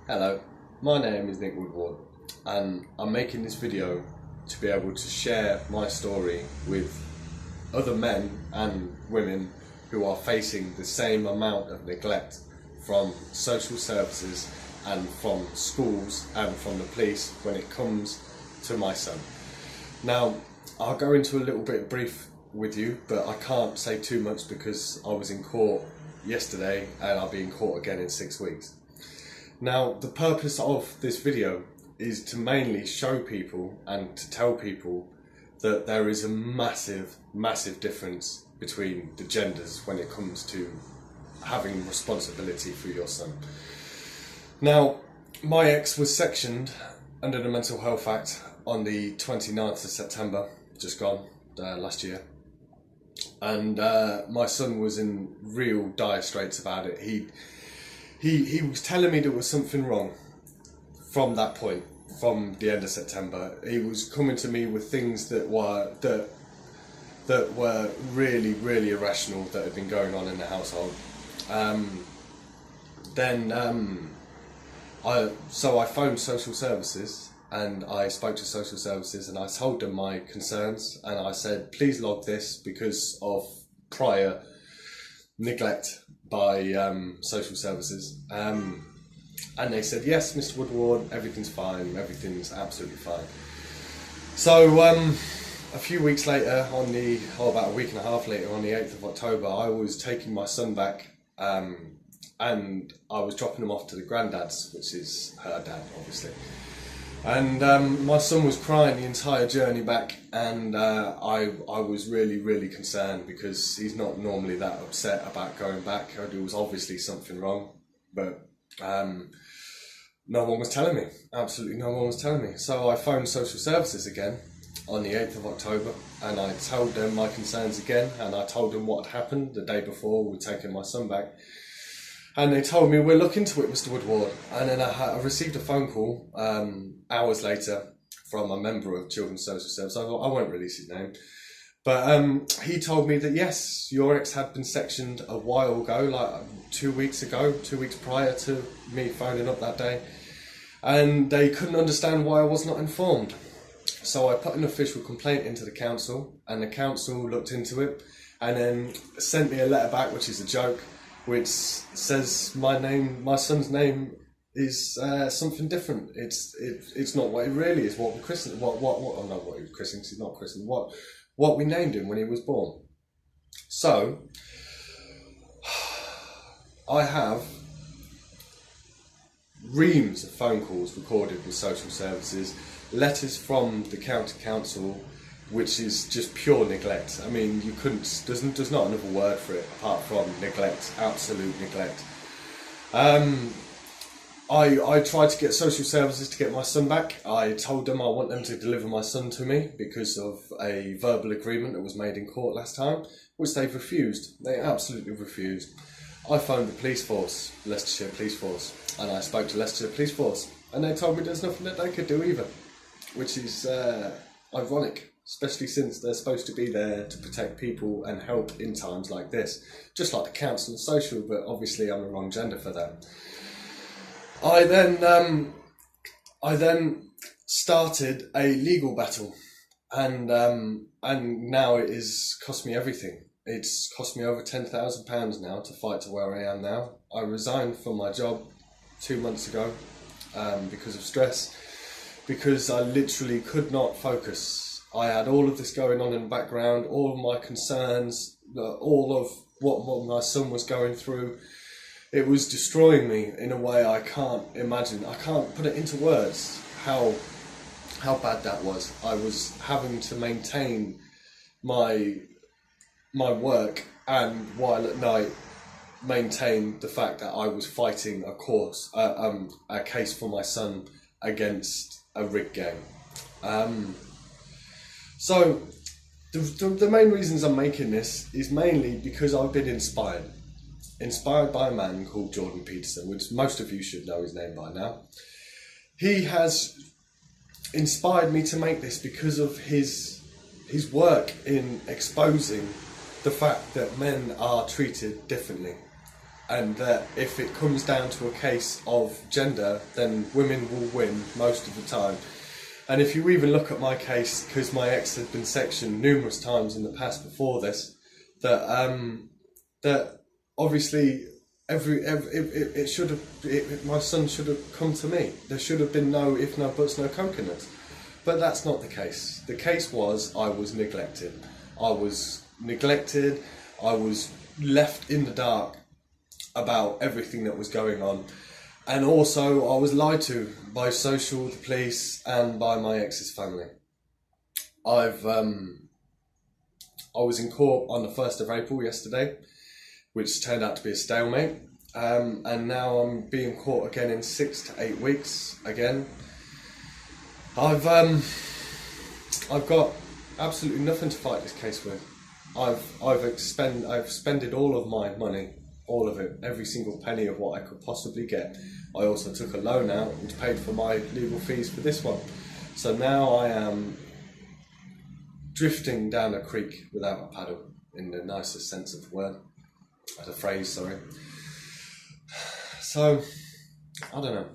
Hello, my name is Nick Woodward and I'm making this video to be able to share my story with other men and women who are facing the same amount of neglect from social services and from schools and from the police when it comes to my son. Now, I'll go into a little bit brief with you, but I can't say too much because I was in court yesterday and I'll be in court again in 6 weeks. Now, the purpose of this video is to mainly show people and to tell people that there is a massive difference between the genders when it comes to having responsibility for your son. Now, my ex was sectioned under the Mental Health Act on the 29th of September, just gone, last year. And my son was in real dire straits about it. He was telling me there was something wrong from that point, from the end of September. He was coming to me with things that were really irrational that had been going on in the household. So I phoned social services and I spoke to social services and I told them my concerns and I said, please log this because of prior neglect by social services, and they said, yes, Mr. Woodward, everything's fine, everything's absolutely fine. So a few weeks later, about a week and a half later, on the 8th of October, I was taking my son back and I was dropping him off to the granddad's, which is her dad, obviously. And my son was crying the entire journey back, and I was really concerned because he's not normally that upset about going back. There was obviously something wrong, but no one was telling me. Absolutely no one was telling me. So I phoned social services again on the 8th of October and I told them my concerns again, and I told them what had happened the day before we'd taken my son back. And they told me, we'll look into it, Mr. Woodward. And then I received a phone call hours later from a member of Children's Social Service. I won't release his name. But he told me that, yes, your ex had been sectioned a while ago, like 2 weeks ago, 2 weeks prior to me phoning up that day. And they couldn't understand why I was not informed. So I put an official complaint into the council, and the council looked into it and then sent me a letter back, which is a joke, which says my son's name is something different. It's not what it really is. What we christened, not what he was christened. He's not christened. What we named him when he was born. So I have reams of phone calls recorded with social services, letters from the county council, which is just pure neglect. I mean, there's not another word for it apart from neglect, absolute neglect. I tried to get social services to get my son back. I told them I want them to deliver my son to me because of a verbal agreement that was made in court last time, which they've refused. They absolutely refused. I phoned the police force, Leicestershire Police Force, and I spoke to Leicestershire Police Force, and they told me there's nothing that they could do either, which is ironic. Especially since they're supposed to be there to protect people and help in times like this. Just like the council and social, but obviously I'm the wrong gender for that. I then started a legal battle, and now it has cost me everything. It's cost me over £10,000 now to fight to where I am now. I resigned from my job 2 months ago because of stress, because I literally could not focus. I had all of this going on in the background, all of my concerns, all of what my son was going through. It was destroying me in a way I can't imagine. I can't put it into words how bad that was. I was having to maintain my work and while at night maintain the fact that I was fighting a case for my son against a rigged game. So the main reasons I'm making this is mainly because I've been inspired by a man called Jordan Peterson, which most of you should know his name by now. He has inspired me to make this because of his work in exposing the fact that men are treated differently. and that if it comes down to a case of gender, then women will win most of the time. And if you even look at my case, because my ex had been sectioned numerous times in the past before this, that obviously it should have, my son should have come to me. There should have been no if, no buts, no coconuts. But that's not the case. The case was I was neglected. I was neglected. I was left in the dark about everything that was going on. And also I was lied to by social, the police, and by my ex's family. I was in court on the 1st of April yesterday, which turned out to be a stalemate. And now I'm being caught again in 6 to 8 weeks again. I've got absolutely nothing to fight this case with. I've expended all of my money, all of it, every single penny of what I could possibly get. I also took a loan out and paid for my legal fees for this one. So now I am drifting down a creek without a paddle, in the nicest sense of the word. As a phrase, sorry. So, I don't know.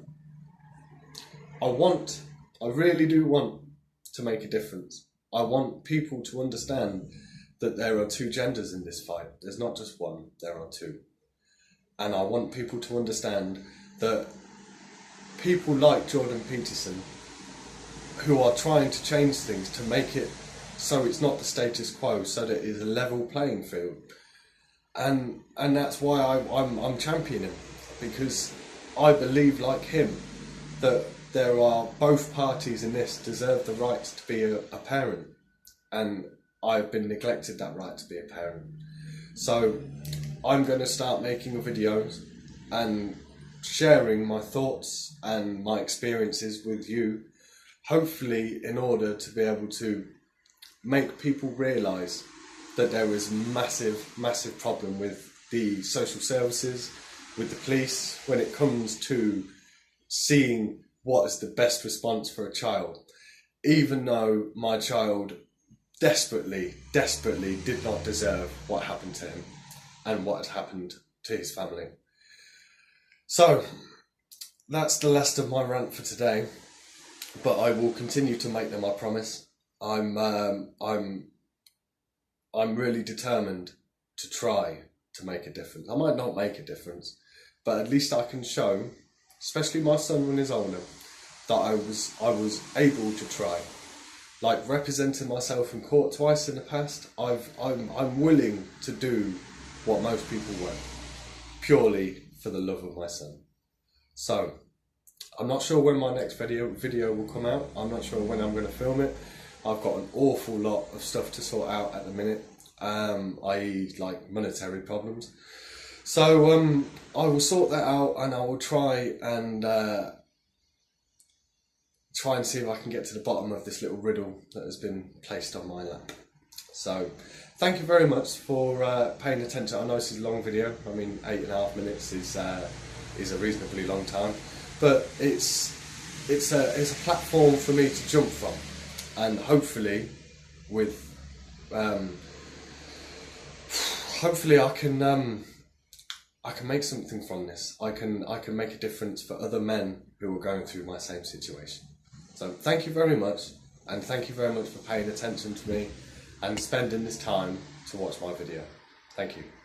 I really do want to make a difference. I want people to understand that there are two genders in this fight. There's not just one, there are two. And I want people to understand that people like Jordan Peterson, who are trying to change things to make it so it's not the status quo, so that it is a level playing field. And that's why I'm championing, because I believe, like him, that there are both parties in this deserve the right to be a parent, and I've been neglected that right to be a parent. So I'm going to start making videos and sharing my thoughts and my experiences with you, hopefully in order to be able to make people realise that there is a massive problem with the social services, with the police, when it comes to seeing what is the best response for a child. Even though my child desperately did not deserve what happened to him and what had happened to his family. So that's the last of my rant for today, but I will continue to make them, I promise. I'm really determined to try to make a difference. I might not make a difference, but at least I can show, especially my son when he's older, that I was able to try. Like representing myself in court twice in the past, I'm willing to do what most people won't, purely for the love of my son. So I'm not sure when my next video will come out. I'm not sure when I'm going to film it. I've got an awful lot of stuff to sort out at the minute, i.e. like monetary problems. So I will sort that out, and I will try and see if I can get to the bottom of this little riddle that has been placed on my lap. So thank you very much for paying attention. I know this is a long video. I mean, 8.5 minutes is a reasonably long time, but it's a platform for me to jump from, and hopefully with hopefully I can make something from this. I can make a difference for other men who are going through my same situation. So thank you very much, and thank you very much for paying attention to me and spending this time to watch my video. Thank you.